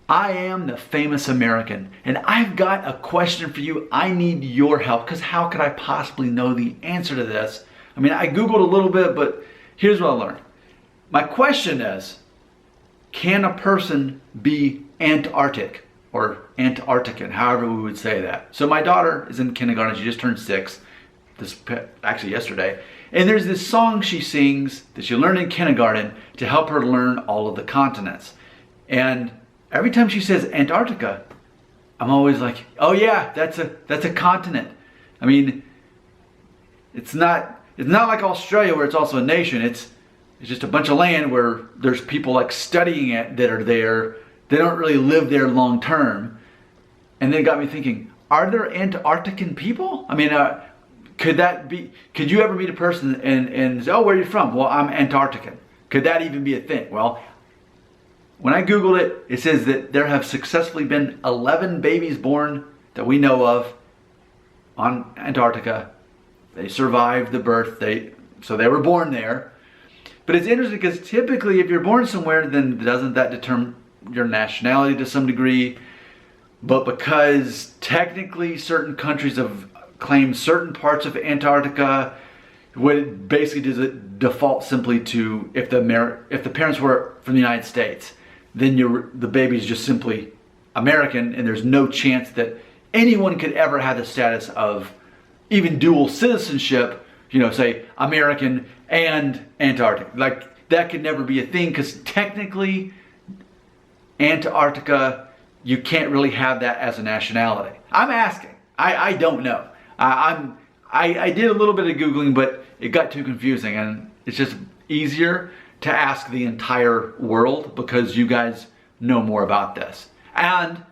I am the famous American, and I've got a question for you. I need your help, because how could I possibly know the answer to this? I mean, I Googled a little bit, but here's what I learned. My question is, can a person be Antarctic or Antarctican, however we would say that? So my daughter is in kindergarten. She just turned 6, actually yesterday. And there's this song she sings that she learned in kindergarten to help her learn all of the continents. And every time she says Antarctica, I'm always like, oh yeah, that's a continent. I mean, it's not like Australia where it's also a nation. It's just a bunch of land where there's people like studying it that are there. They don't really live there long term. And then it got me thinking, are there Antarctican people? I mean, could you ever meet a person and say, oh, where are you from? Well, I'm Antarctican. Could that even be a thing? Well, when I Googled it, it says that there have successfully been 11 babies born that we know of on Antarctica. They survived the birth, so they were born there. But it's interesting because typically if you're born somewhere, then doesn't that determine your nationality to some degree? But because technically certain countries have claimed certain parts of Antarctica, what it basically does, it default simply to if the parents were from the United States, then the baby's just simply American, and there's no chance that anyone could ever have the status of even dual citizenship, say American and Antarctic. Like, that could never be a thing, because technically Antarctica, you can't really have that as a nationality. I'm asking. I don't know. I did a little bit of Googling, but it got too confusing, and it's just easier to ask the entire world because you guys know more about this. And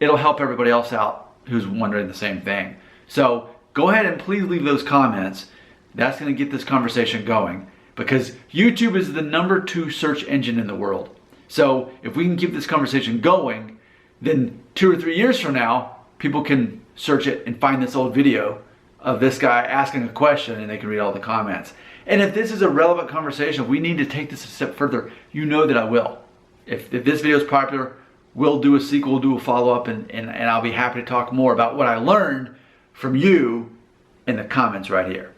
it'll help everybody else out who's wondering the same thing. So go ahead and please leave those comments. That's going to get this conversation going, because YouTube is the #2 search engine in the world. So if we can keep this conversation going, then 2 or 3 years from now, people can search it and find this old video of this guy asking a question, and they can read all the comments. And if this is a relevant conversation, if we need to take this a step further, you know that I will. If this video is popular, we'll do a sequel, we'll do a follow-up, and I'll be happy to talk more about what I learned from you in the comments right here.